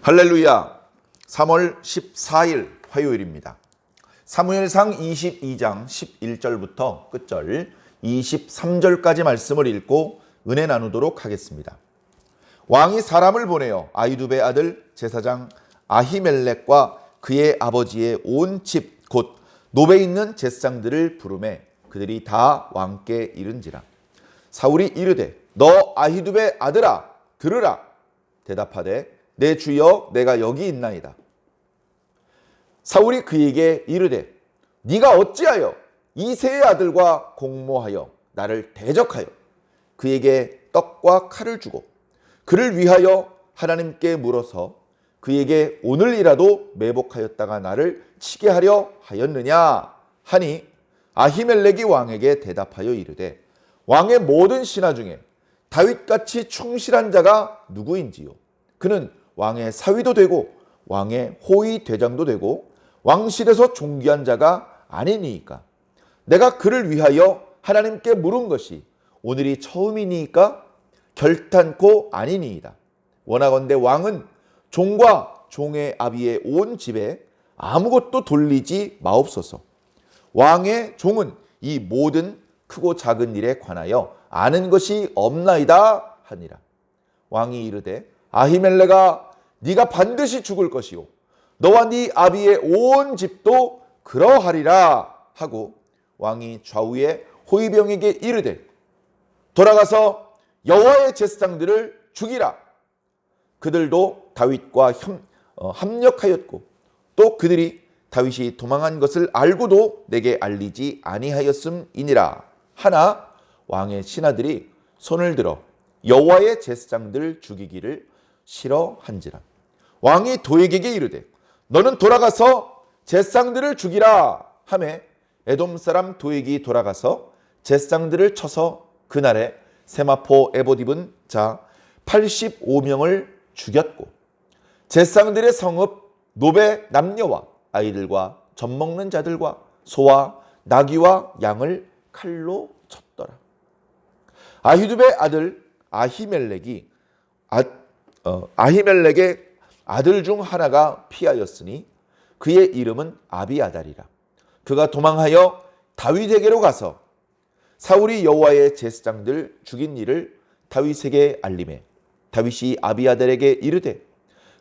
할렐루야. 3월 14일 화요일입니다. 사무엘상 22장 11절부터 끝절 23절까지 말씀을 읽고 은혜 나누도록 하겠습니다. 왕이 사람을 보내어 아히두베의 아들 제사장 아히멜렉과 그의 아버지의 온 집 곧 노베에 있는 제사장들을 부르매 그들이 다 왕께 이른지라. 사울이 이르되 너 아히두베의 아들아 들으라. 대답하되 내 주여 내가 여기 있나이다. 사울이 그에게 이르되 네가 어찌하여 이새의 아들과 공모하여 나를 대적하여 그에게 떡과 칼을 주고 그를 위하여 하나님께 물어서 그에게 오늘이라도 매복하였다가 나를 치게 하려 하였느냐 하니 아히멜렉이 왕에게 대답하여 이르되 왕의 모든 신하 중에 다윗같이 충실한 자가 누구인지요. 그는 왕의 사위도 되고 왕의 호위 대장도 되고 왕실에서 존귀한 자가 아니니이까. 내가 그를 위하여 하나님께 물은 것이 오늘이 처음이니까 결탄코 아니니이다. 원하건대 왕은 종과 종의 아비의 온 집에 아무것도 돌리지 마옵소서. 왕의 종은 이 모든 크고 작은 일에 관하여 아는 것이 없나이다 하니라. 왕이 이르되 아히멜렉아 네가 반드시 죽을 것이요 너와 네 아비의 온 집도 그러하리라 하고 왕이 좌우의 호위병에게 이르되 돌아가서 여호와의 제사장들을 죽이라. 그들도 다윗과 합력하였고 또 그들이 다윗이 도망한 것을 알고도 내게 알리지 아니하였음이니라 하나 왕의 신하들이 손을 들어 여호와의 제사장들을 죽이기를 싫어한지라. 왕이 도액에게 이르되 너는 돌아가서 제사장들을 죽이라 하매 에돔 사람 도액이 돌아가서 제사장들을 쳐서 그날에 세마포 에봇 입은 자 85명을 죽였고 제사장들의 성읍 노베 남녀와 아이들과 젖먹는 자들과 소와 나귀와 양을 칼로 쳤더라. 아히두베의 아들 아히멜렉의 아들 중 하나가 피하였으니 그의 이름은 아비아달이라. 그가 도망하여 다윗에게로 가서 사울이 여호와의 제사장들 죽인 일을 다윗에게 알림해 다윗이 아비아달에게 이르되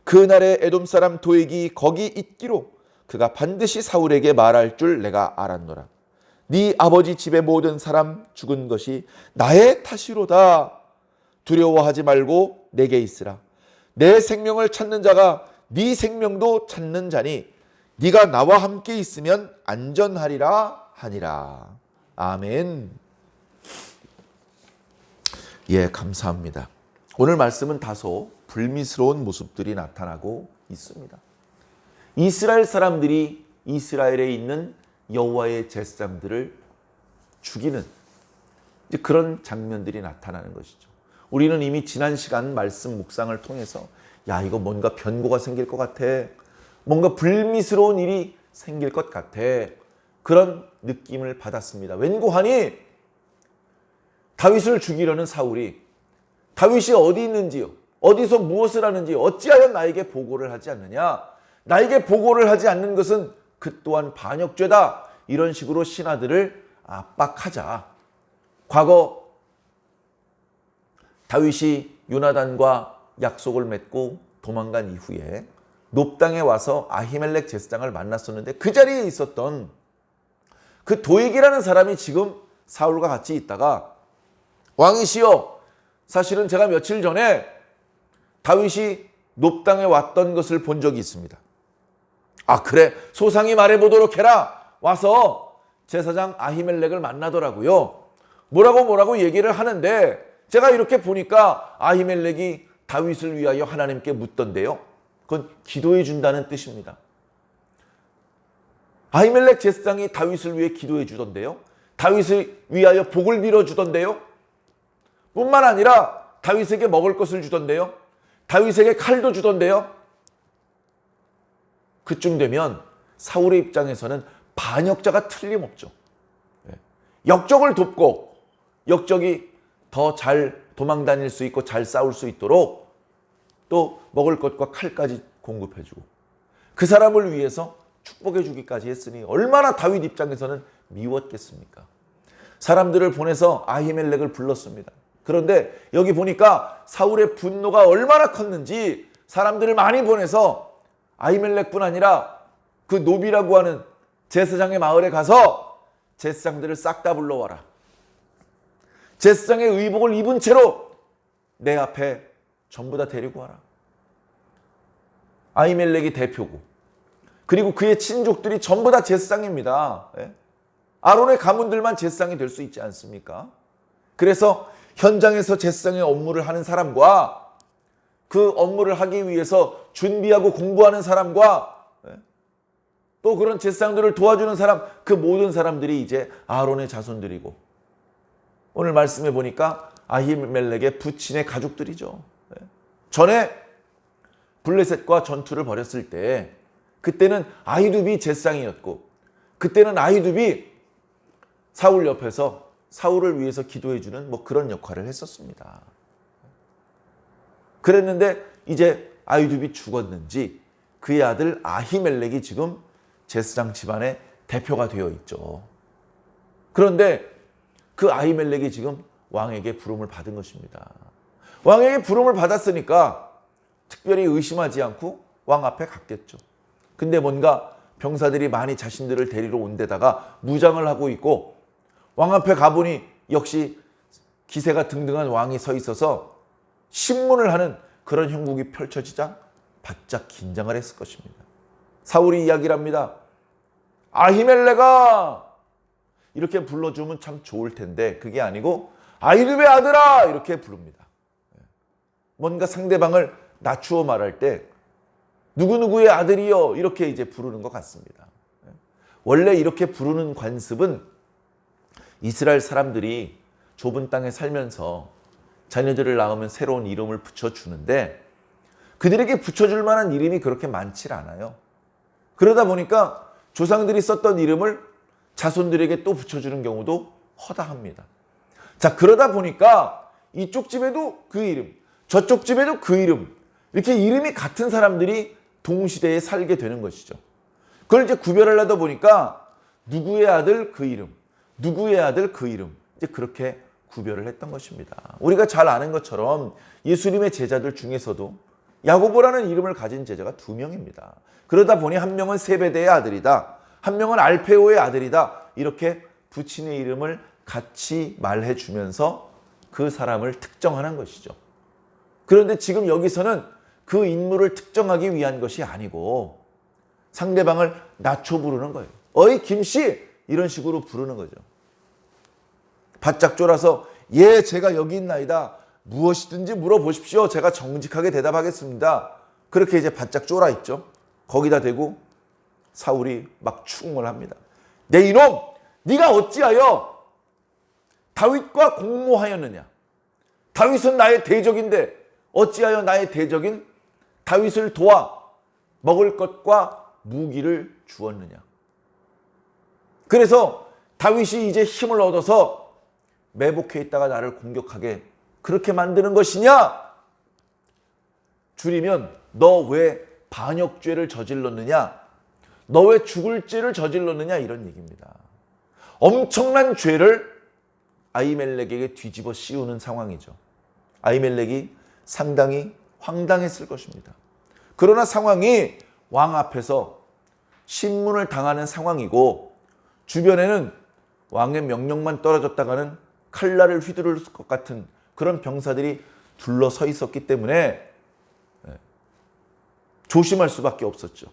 그날에 에돔 사람 도액이 거기 있기로 그가 반드시 사울에게 말할 줄 내가 알았노라. 네 아버지 집의 모든 사람 죽은 것이 나의 탓이로다. 두려워하지 말고 내게 있으라. 내 생명을 찾는 자가 네 생명도 찾는 자니 네가 나와 함께 있으면 안전하리라 하니라. 아멘. 예, 감사합니다. 오늘 말씀은 다소 불미스러운 모습들이 나타나고 있습니다. 이스라엘 사람들이 이스라엘에 있는 여호와의 제사장들을 죽이는 그런 장면들이 나타나는 것이죠. 우리는 이미 지난 시간 말씀 묵상을 통해서 야, 이거 뭔가 변고가 생길 것 같아. 뭔가 불미스러운 일이 생길 것 같아. 그런 느낌을 받았습니다. 웬고하니 다윗을 죽이려는 사울이 다윗이 어디 있는지요, 어디서 무엇을 하는지 어찌하여 나에게 보고를 하지 않느냐. 나에게 보고를 하지 않는 것은 그 또한 반역죄다. 이런 식으로 신하들을 압박하자. 과거 다윗이 요나단과 약속을 맺고 도망간 이후에 놉당에 와서 아히멜렉 제사장을 만났었는데 그 자리에 있었던 그 도액이라는 사람이 지금 사울과 같이 있다가 왕이시여, 사실은 제가 며칠 전에 다윗이 놉당에 왔던 것을 본 적이 있습니다. 아, 그래, 소상히 말해보도록 해라. 와서 제사장 아히멜렉을 만나더라고요. 뭐라고 얘기를 하는데 제가 이렇게 보니까 아히멜렉이 다윗을 위하여 하나님께 묻던데요. 그건 기도해 준다는 뜻입니다. 아히멜렉 제사장이 다윗을 위해 기도해 주던데요. 다윗을 위하여 복을 빌어 주던데요. 뿐만 아니라 다윗에게 먹을 것을 주던데요. 다윗에게 칼도 주던데요. 그쯤 되면 사울의 입장에서는 반역자가 틀림없죠. 역적을 돕고 역적이 더 잘 도망다닐 수 있고 잘 싸울 수 있도록 또 먹을 것과 칼까지 공급해주고 그 사람을 위해서 축복해주기까지 했으니 얼마나 다윗 입장에서는 미웠겠습니까? 사람들을 보내서 아히멜렉을 불렀습니다. 그런데 여기 보니까 사울의 분노가 얼마나 컸는지 사람들을 많이 보내서 아히멜렉뿐 아니라 그 노비라고 하는 제사장의 마을에 가서 제사장들을 싹 다 불러와라. 제사장의 의복을 입은 채로 내 앞에 전부 다 데리고 와라. 아히멜렉이 대표고 그리고 그의 친족들이 전부 다 제사장입니다. 아론의 가문들만 제사장이 될 수 있지 않습니까? 그래서 현장에서 제사장의 업무를 하는 사람과 그 업무를 하기 위해서 준비하고 공부하는 사람과 또 그런 제사장들을 도와주는 사람, 그 모든 사람들이 이제 아론의 자손들이고 오늘 말씀해 보니까 아히멜렉의 부친의 가족들이죠. 전에 블레셋과 전투를 벌였을 때 그때는 아히두비 제사장이었고 그때는 아히두비 사울 옆에서 사울을 위해서 기도해주는 뭐 그런 역할을 했었습니다. 그랬는데 이제 아히두비 죽었는지 그의 아들 아히멜렉이 지금 제사장 집안의 대표가 되어 있죠. 그런데 그 아히멜렉이 지금 왕에게 부름을 받은 것입니다. 왕에게 부름을 받았으니까 특별히 의심하지 않고 왕 앞에 갔겠죠. 근데 뭔가 병사들이 많이 자신들을 데리러 온 데다가 무장을 하고 있고 왕 앞에 가보니 역시 기세가 등등한 왕이 서 있어서 신문을 하는 그런 형국이 펼쳐지자 바짝 긴장을 했을 것입니다. 사울이 이야기를 합니다. 아히멜렉아! 이렇게 불러주면 참 좋을 텐데 그게 아니고 아히두베 아들아! 이렇게 부릅니다. 뭔가 상대방을 낮추어 말할 때 누구누구의 아들이여 이렇게 이제 부르는 것 같습니다. 원래 이렇게 부르는 관습은 이스라엘 사람들이 좁은 땅에 살면서 자녀들을 낳으면 새로운 이름을 붙여주는데 그들에게 붙여줄 만한 이름이 그렇게 많지 않아요. 그러다 보니까 조상들이 썼던 이름을 자손들에게 또 붙여주는 경우도 허다합니다. 자, 그러다 보니까 이쪽 집에도 그 이름, 저쪽 집에도 그 이름, 이렇게 이름이 같은 사람들이 동시대에 살게 되는 것이죠. 그걸 이제 구별하려다 보니까 누구의 아들 그 이름, 누구의 아들 그 이름, 이제 그렇게 구별을 했던 것입니다. 우리가 잘 아는 것처럼 예수님의 제자들 중에서도 야고보라는 이름을 가진 제자가 2명입니다. 그러다 보니 한 명은 세베대의 아들이다, 한 명은 알페오의 아들이다, 이렇게 부친의 이름을 같이 말해주면서 그 사람을 특정하는 것이죠. 그런데 지금 여기서는 그 인물을 특정하기 위한 것이 아니고 상대방을 낮춰 부르는 거예요. 어이 김씨! 이런 식으로 부르는 거죠. 바짝 쫄아서 예, 제가 여기 있나이다. 무엇이든지 물어보십시오. 제가 정직하게 대답하겠습니다. 그렇게 이제 바짝 쫄아 있죠. 거기다 대고 사울이 막 추궁을 합니다. 내 이놈! 네가 어찌하여 다윗과 공모하였느냐? 다윗은 나의 대적인데 어찌하여 나의 대적인 다윗을 도와 먹을 것과 무기를 주었느냐? 그래서 다윗이 이제 힘을 얻어서 매복해 있다가 나를 공격하게 그렇게 만드는 것이냐? 줄이면 너 왜 반역죄를 저질렀느냐? 너 왜 죽을 죄를 저질렀느냐? 이런 얘기입니다. 엄청난 죄를 아히멜렉에게 뒤집어 씌우는 상황이죠. 아히멜렉이 상당히 황당했을 것입니다. 그러나 상황이 왕 앞에서 신문을 당하는 상황이고 주변에는 왕의 명령만 떨어졌다가는 칼날을 휘두를 것 같은 그런 병사들이 둘러서 있었기 때문에 조심할 수밖에 없었죠.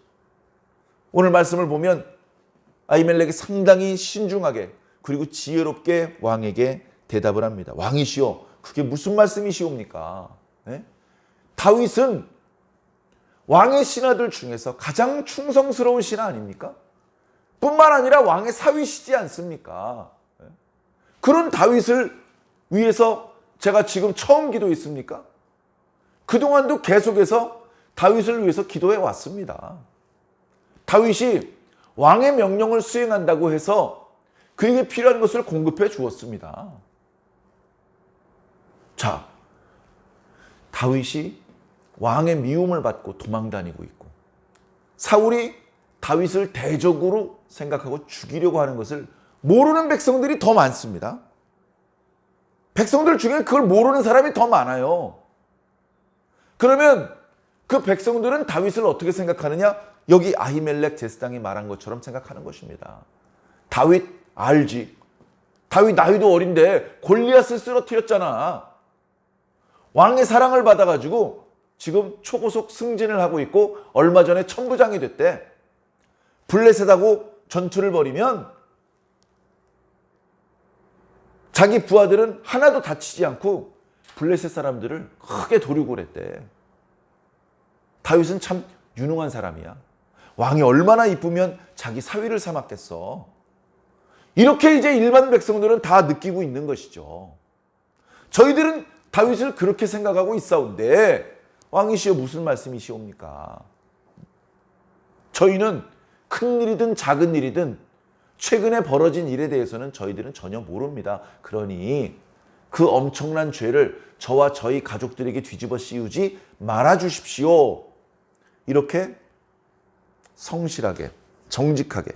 오늘 말씀을 보면 아히멜렉이 상당히 신중하게 그리고 지혜롭게 왕에게 대답을 합니다. 왕이시여, 그게 무슨 말씀이시옵니까? 다윗은 왕의 신하들 중에서 가장 충성스러운 신하 아닙니까? 뿐만 아니라 왕의 사위시지 않습니까? 그런 다윗을 위해서 제가 지금 처음 기도했습니까? 그동안도 계속해서 다윗을 위해서 기도해 왔습니다. 다윗이 왕의 명령을 수행한다고 해서 그에게 필요한 것을 공급해 주었습니다. 자, 다윗이 왕의 미움을 받고 도망다니고 있고, 사울이 다윗을 대적으로 생각하고 죽이려고 하는 것을 모르는 백성들이 더 많습니다. 백성들 중에 그걸 모르는 사람이 더 많아요. 그러면 그 백성들은 다윗을 어떻게 생각하느냐? 여기 아히멜렉 제사장이 말한 것처럼 생각하는 것입니다. 다윗 알지? 다윗 나이도 어린데 골리앗을 쓰러뜨렸잖아. 왕의 사랑을 받아가지고 지금 초고속 승진을 하고 있고 얼마 전에 천부장이 됐대. 블레셋하고 전투를 벌이면 자기 부하들은 하나도 다치지 않고 블레셋 사람들을 크게 도륙을 했대. 다윗은 참 유능한 사람이야. 왕이 얼마나 이쁘면 자기 사위를 삼았겠어. 이렇게 이제 일반 백성들은 다 느끼고 있는 것이죠. 저희들은 다윗을 그렇게 생각하고 있사온데 왕이시여 무슨 말씀이시옵니까? 저희는 큰 일이든 작은 일이든 최근에 벌어진 일에 대해서는 저희들은 전혀 모릅니다. 그러니 그 엄청난 죄를 저와 저희 가족들에게 뒤집어 씌우지 말아 주십시오. 이렇게 성실하게, 정직하게,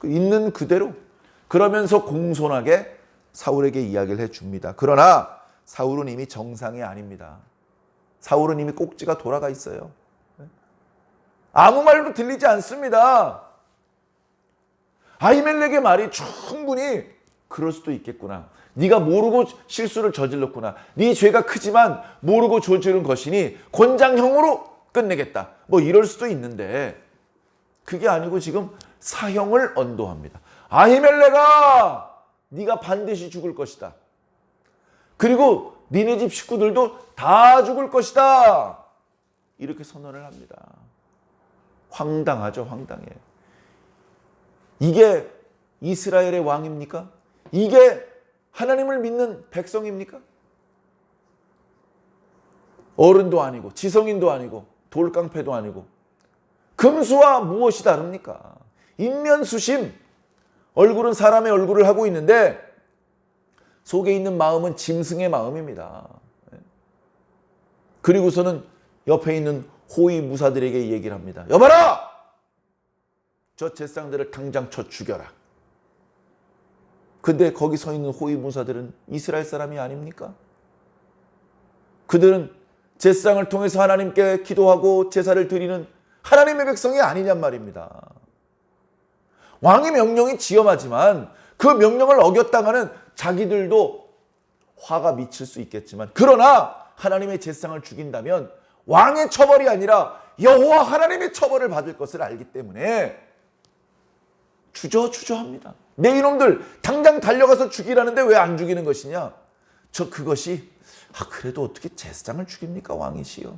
있는 그대로, 그러면서 공손하게 사울에게 이야기를 해줍니다. 그러나 사울은 이미 정상이 아닙니다. 사울은 이미 꼭지가 돌아가 있어요. 아무 말도 들리지 않습니다. 아히멜렉의 말이 충분히 그럴 수도 있겠구나. 네가 모르고 실수를 저질렀구나. 네 죄가 크지만 모르고 저지른 것이니 권장형으로 끝내겠다. 뭐 이럴 수도 있는데 그게 아니고 지금 사형을 언도합니다. 아히멜렉아, 네가 반드시 죽을 것이다. 그리고 니네 집 식구들도 다 죽을 것이다. 이렇게 선언을 합니다. 황당하죠, 황당해. 이게 이스라엘의 왕입니까? 이게 하나님을 믿는 백성입니까? 어른도 아니고 지성인도 아니고 돌깡패도 아니고 금수와 무엇이 다릅니까? 인면수심, 얼굴은 사람의 얼굴을 하고 있는데 속에 있는 마음은 짐승의 마음입니다. 그리고서는 옆에 있는 호위 무사들에게 얘기를 합니다. 여봐라! 저 제사장들을 당장 쳐 죽여라. 근데 거기 서 있는 호위 무사들은 이스라엘 사람이 아닙니까? 그들은 제사장을 통해서 하나님께 기도하고 제사를 드리는 하나님의 백성이 아니냔 말입니다. 왕의 명령이 지엄하지만 그 명령을 어겼다가는 자기들도 화가 미칠 수 있겠지만, 그러나 하나님의 제사장을 죽인다면 왕의 처벌이 아니라 여호와 하나님의 처벌을 받을 것을 알기 때문에 주저주저합니다. 내 이놈들 당장 달려가서 죽이라는데 왜 안 죽이는 것이냐? 그것이 그래도 어떻게 제사장을 죽입니까 왕이시여?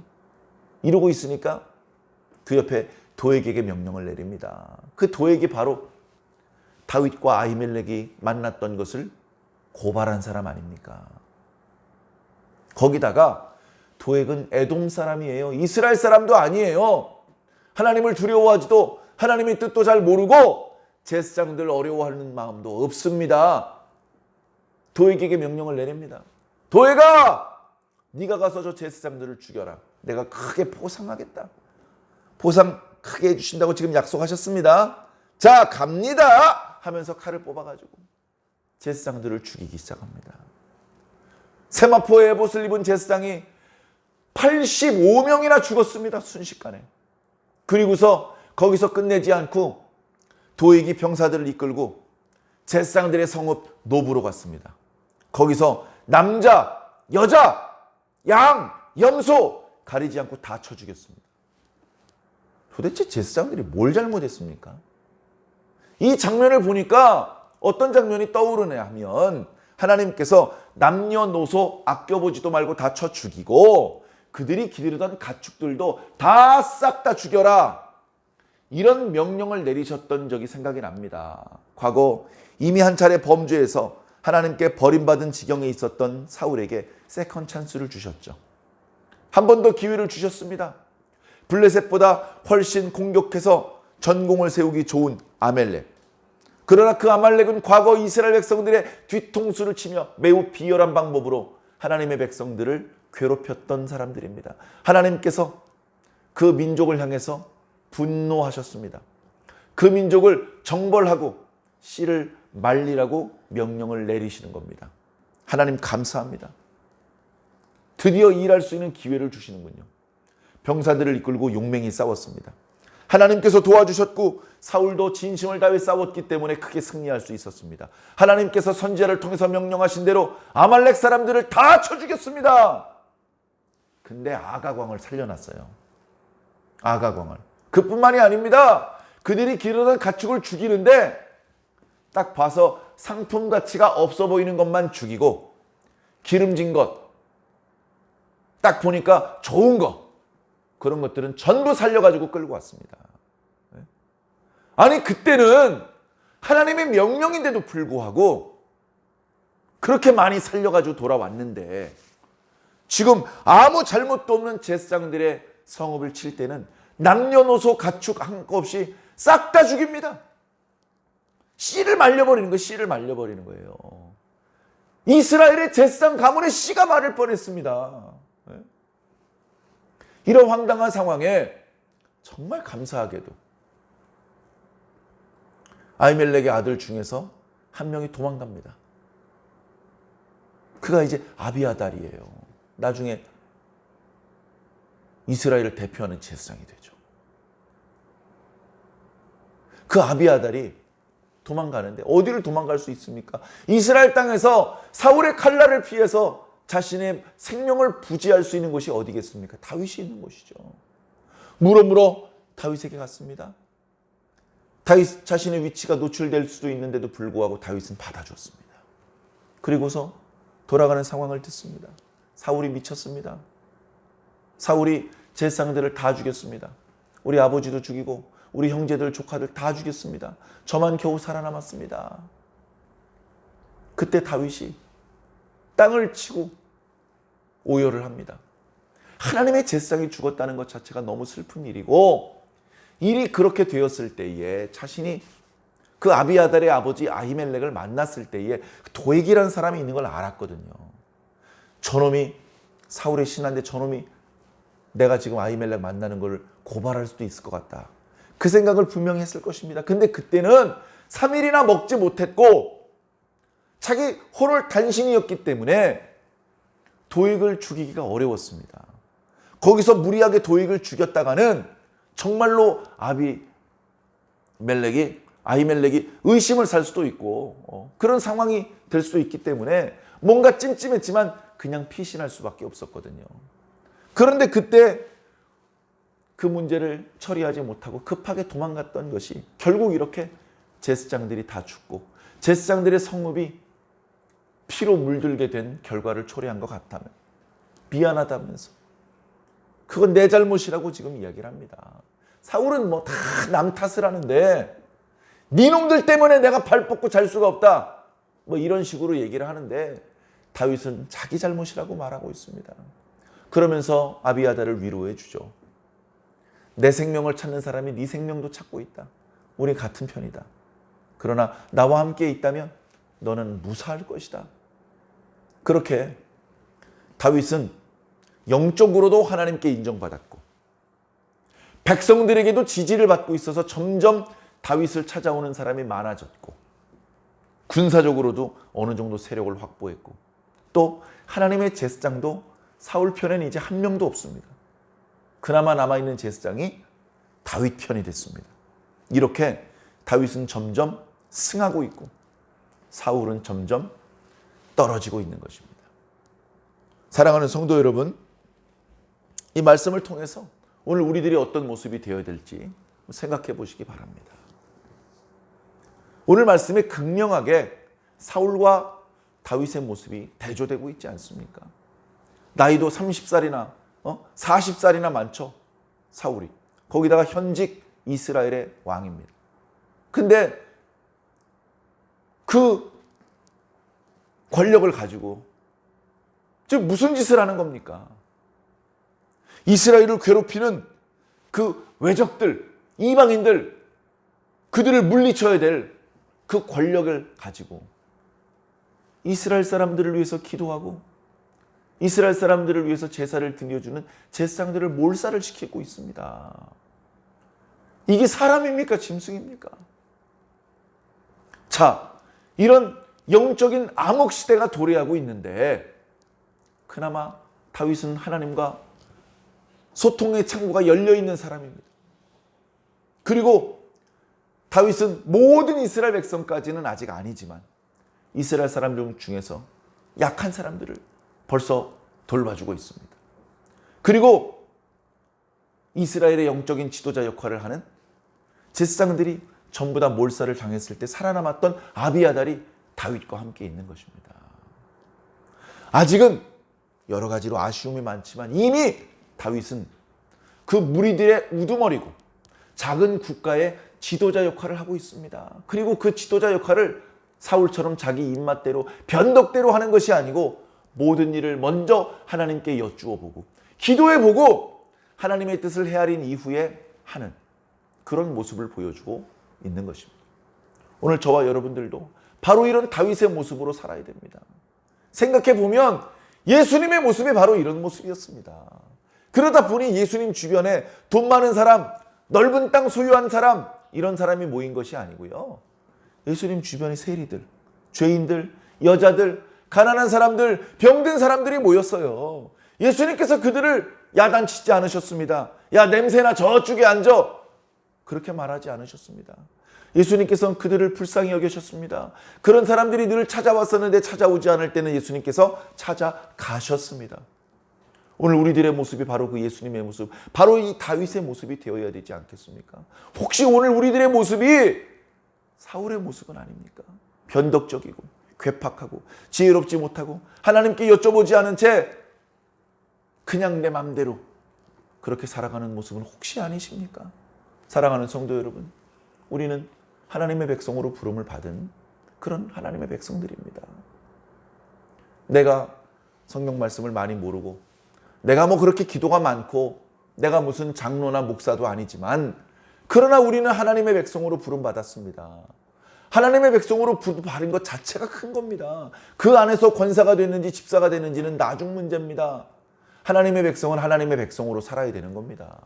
이러고 있으니까 그 옆에 도액에게 명령을 내립니다. 그 도액이 바로 다윗과 아히멜렉이 만났던 것을 고발한 사람 아닙니까? 거기다가 도액은 에돔 사람이에요. 이스라엘 사람도 아니에요. 하나님을 두려워하지도 하나님의 뜻도 잘 모르고 제사장들 어려워하는 마음도 없습니다. 도액에게 명령을 내립니다. 도액아, 네가 가서 저 제사장들을 죽여라. 내가 크게 보상하겠다. 보상 크게 해주신다고 지금 약속하셨습니다. 자, 갑니다 하면서 칼을 뽑아가지고 제사장들을 죽이기 시작합니다. 세마포의 에봇을 입은 제사장이 85명이나 죽었습니다. 순식간에. 그리고서 거기서 끝내지 않고 도액이 병사들을 이끌고 제사장들의 성읍 노브로 갔습니다. 거기서 남자, 여자, 양, 염소 가리지 않고 다 쳐 죽였습니다. 도대체 제사장들이 뭘 잘못했습니까? 이 장면을 보니까 어떤 장면이 떠오르냐 하면 하나님께서 남녀노소 아껴보지도 말고 다 쳐 죽이고 그들이 기르던 가축들도 다 싹 다 죽여라. 이런 명령을 내리셨던 적이 생각이 납니다. 과거 이미 한 차례 범죄에서 하나님께 버림받은 지경에 있었던 사울에게 세컨 찬스를 주셨죠. 한 번 더 기회를 주셨습니다. 블레셋보다 훨씬 공격해서 전공을 세우기 좋은 아말렉. 그러나 그 아말렉은 과거 이스라엘 백성들의 뒤통수를 치며 매우 비열한 방법으로 하나님의 백성들을 괴롭혔던 사람들입니다. 하나님께서 그 민족을 향해서 분노하셨습니다. 그 민족을 정벌하고 씨를 말리라고 명령을 내리시는 겁니다. 하나님 감사합니다. 드디어 일할 수 있는 기회를 주시는군요. 병사들을 이끌고 용맹히 싸웠습니다. 하나님께서 도와주셨고 사울도 진심을 다해 싸웠기 때문에 크게 승리할 수 있었습니다. 하나님께서 선지자를 통해서 명령하신 대로 아말렉 사람들을 다 쳐 죽였습니다. 근데 아가광을 살려놨어요. 아가광을. 그뿐만이 아닙니다. 그들이 기르던 가축을 죽이는데 딱 봐서 상품 가치가 없어 보이는 것만 죽이고 기름진 것, 딱 보니까 좋은 것, 그런 것들은 전부 살려가지고 끌고 왔습니다. 아니 그때는 하나님의 명령인데도 불구하고 그렇게 많이 살려가지고 돌아왔는데 지금 아무 잘못도 없는 제사장들의 성읍을 칠 때는 남녀노소 가축 한 거 없이 싹 다 죽입니다. 씨를 말려버리는 거예요. 씨를 말려버리는 거예요. 이스라엘의 제사장 가문의 씨가 마를 뻔했습니다. 이런 황당한 상황에 정말 감사하게도 아히멜렉의 아들 중에서 한 명이 도망갑니다. 그가 이제 아비아달이에요. 나중에 이스라엘을 대표하는 제사장이 되죠. 그 아비아달이 도망가는데 어디를 도망갈 수 있습니까? 이스라엘 땅에서 사울의 칼날을 피해서 자신의 생명을 부지할 수 있는 곳이 어디겠습니까? 다윗이 있는 곳이죠. 물어 다윗에게 갔습니다. 다윗 자신의 위치가 노출될 수도 있는데도 불구하고 다윗은 받아줬습니다. 그리고서 돌아가는 상황을 듣습니다. 사울이 미쳤습니다. 사울이 제사장들을 다 죽였습니다. 우리 아버지도 죽이고 우리 형제들 조카들 다 죽였습니다. 저만 겨우 살아남았습니다. 그때 다윗이 땅을 치고 오열을 합니다. 하나님의 제사장이 죽었다는 것 자체가 너무 슬픈 일이고 일이 그렇게 되었을 때에 자신이 그 아비아달의 아버지 아히멜렉을 만났을 때에 도액이라는 사람이 있는 걸 알았거든요. 저놈이 사울의 신하인데 저놈이 내가 지금 아히멜렉 만나는 걸 고발할 수도 있을 것 같다. 그 생각을 분명히 했을 것입니다. 근데 그때는 3일이나 먹지 못했고 자기 홀을 단신이었기 때문에 도액을 죽이기가 어려웠습니다. 거기서 무리하게 도액을 죽였다가는 정말로 아히멜렉이 의심을 살 수도 있고 그런 상황이 될 수도 있기 때문에 뭔가 찜찜했지만 그냥 피신할 수밖에 없었거든요. 그런데 그때 그 문제를 처리하지 못하고 급하게 도망갔던 것이 결국 이렇게 제사장들이 다 죽고 제사장들의 성읍이 피로 물들게 된 결과를 초래한 것 같다면 미안하다면서 그건 내 잘못이라고 지금 이야기를 합니다. 사울은 뭐 다 남 탓을 하는데 네 놈들 때문에 내가 발 뻗고 잘 수가 없다 뭐 이런 식으로 얘기를 하는데 다윗은 자기 잘못이라고 말하고 있습니다. 그러면서 아비아달을 위로해 주죠. 내 생명을 찾는 사람이 네 생명도 찾고 있다. 우리 같은 편이다. 그러나 나와 함께 있다면 너는 무사할 것이다. 그렇게 다윗은 영적으로도 하나님께 인정받았고 백성들에게도 지지를 받고 있어서 점점 다윗을 찾아오는 사람이 많아졌고 군사적으로도 어느 정도 세력을 확보했고 또 하나님의 제사장도 사울 편에는 이제 한 명도 없습니다. 그나마 남아있는 제사장이 다윗 편이 됐습니다. 이렇게 다윗은 점점 승하고 있고 사울은 점점 떨어지고 있는 것입니다. 사랑하는 성도 여러분, 이 말씀을 통해서 오늘 우리들이 어떤 모습이 되어야 될지 생각해 보시기 바랍니다. 오늘 말씀에 극명하게 사울과 다윗의 모습이 대조되고 있지 않습니까? 나이도 30살이나 40살이나 많죠. 사울이. 거기다가 현직 이스라엘의 왕입니다. 근데 그 권력을 가지고 지금 무슨 짓을 하는 겁니까? 이스라엘을 괴롭히는 그 외적들, 이방인들, 그들을 물리쳐야 될 그 권력을 가지고 이스라엘 사람들을 위해서 기도하고 이스라엘 사람들을 위해서 제사를 드려주는 제사장들을 몰살을 시키고 있습니다. 이게 사람입니까? 짐승입니까? 자, 이런 영적인 암흑 시대가 도래하고 있는데 그나마 다윗은 하나님과 소통의 창구가 열려있는 사람입니다. 그리고 다윗은 모든 이스라엘 백성까지는 아직 아니지만 이스라엘 사람들 중에서 약한 사람들을 벌써 돌봐주고 있습니다. 그리고 이스라엘의 영적인 지도자 역할을 하는 제사장들이 전부 다 몰살을 당했을 때 살아남았던 아비아달이 다윗과 함께 있는 것입니다. 아직은 여러 가지로 아쉬움이 많지만 이미 다윗은 그 무리들의 우두머리고 작은 국가의 지도자 역할을 하고 있습니다. 그리고 그 지도자 역할을 사울처럼 자기 입맛대로 변덕대로 하는 것이 아니고 모든 일을 먼저 하나님께 여쭈어 보고 기도해 보고 하나님의 뜻을 헤아린 이후에 하는 그런 모습을 보여주고 있는 것입니다. 오늘 저와 여러분들도 바로 이런 다윗의 모습으로 살아야 됩니다. 생각해 보면 예수님의 모습이 바로 이런 모습이었습니다. 그러다 보니 예수님 주변에 돈 많은 사람, 넓은 땅 소유한 사람, 이런 사람이 모인 것이 아니고요. 예수님 주변에 세리들, 죄인들, 여자들, 가난한 사람들, 병든 사람들이 모였어요. 예수님께서 그들을 야단치지 않으셨습니다. 야, 냄새나 저쪽에 앉아. 그렇게 말하지 않으셨습니다. 예수님께서는 그들을 불쌍히 여기셨습니다. 그런 사람들이 늘 찾아왔었는데 찾아오지 않을 때는 예수님께서 찾아가셨습니다. 오늘 우리들의 모습이 바로 그 예수님의 모습, 바로 이 다윗의 모습이 되어야 되지 않겠습니까? 혹시 오늘 우리들의 모습이 사울의 모습은 아닙니까? 변덕적이고 괴팍하고 지혜롭지 못하고 하나님께 여쭤보지 않은 채 그냥 내 맘대로 그렇게 살아가는 모습은 혹시 아니십니까? 사랑하는 성도 여러분, 우리는 하나님의 백성으로 부름을 받은 그런 하나님의 백성들입니다. 내가 성경 말씀을 많이 모르고 내가 그렇게 기도가 많고 내가 무슨 장로나 목사도 아니지만 그러나 우리는 하나님의 백성으로 부름받았습니다. 하나님의 백성으로 부름받은 것 자체가 큰 겁니다. 그 안에서 권사가 됐는지 집사가 됐는지는 나중 문제입니다. 하나님의 백성은 하나님의 백성으로 살아야 되는 겁니다.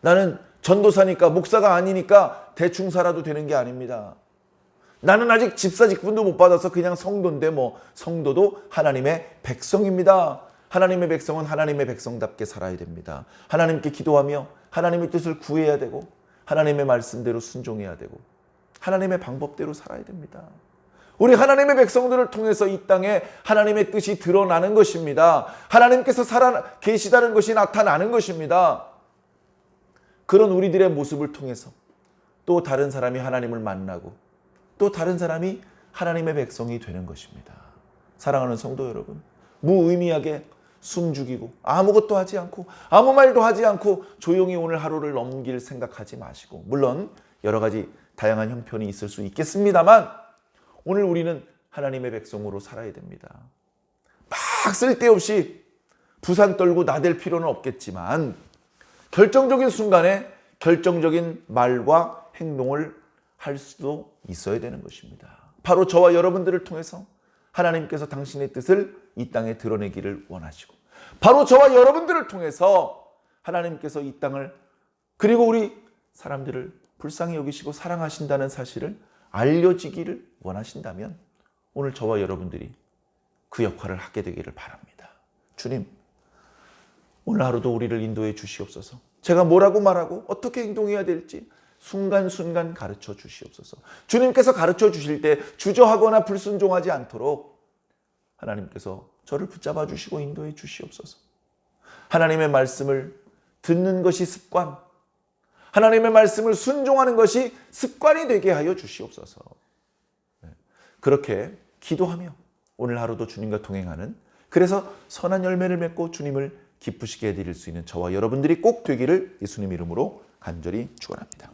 나는 전도사니까 목사가 아니니까 대충 살아도 되는 게 아닙니다. 나는 아직 집사 직분도 못 받아서 그냥 성도인데 성도도 하나님의 백성입니다. 하나님의 백성은 하나님의 백성답게 살아야 됩니다. 하나님께 기도하며 하나님의 뜻을 구해야 되고 하나님의 말씀대로 순종해야 되고 하나님의 방법대로 살아야 됩니다. 우리 하나님의 백성들을 통해서 이 땅에 하나님의 뜻이 드러나는 것입니다. 하나님께서 살아 계시다는 것이 나타나는 것입니다. 그런 우리들의 모습을 통해서 또 다른 사람이 하나님을 만나고 또 다른 사람이 하나님의 백성이 되는 것입니다. 사랑하는 성도 여러분, 무의미하게 숨죽이고 아무것도 하지 않고 아무 말도 하지 않고 조용히 오늘 하루를 넘길 생각하지 마시고, 물론 여러 가지 다양한 형편이 있을 수 있겠습니다만 오늘 우리는 하나님의 백성으로 살아야 됩니다. 막 쓸데없이 부산 떨고 나댈 필요는 없겠지만 결정적인 순간에 결정적인 말과 행동을 할 수도 있어야 되는 것입니다. 바로 저와 여러분들을 통해서 하나님께서 당신의 뜻을 이 땅에 드러내기를 원하시고, 바로 저와 여러분들을 통해서 하나님께서 이 땅을 그리고 우리 사람들을 불쌍히 여기시고 사랑하신다는 사실을 알려지기를 원하신다면 오늘 저와 여러분들이 그 역할을 하게 되기를 바랍니다. 주님, 오늘 하루도 우리를 인도해 주시옵소서. 제가 뭐라고 말하고 어떻게 행동해야 될지 순간순간 가르쳐 주시옵소서. 주님께서 가르쳐 주실 때 주저하거나 불순종하지 않도록 하나님께서 저를 붙잡아 주시고 인도해 주시옵소서. 하나님의 말씀을 듣는 것이 습관, 하나님의 말씀을 순종하는 것이 습관이 되게 하여 주시옵소서. 그렇게 기도하며 오늘 하루도 주님과 동행하는, 그래서 선한 열매를 맺고 주님을 기쁘시게 해드릴 수 있는 저와 여러분들이 꼭 되기를 예수님 이름으로 간절히 축원합니다.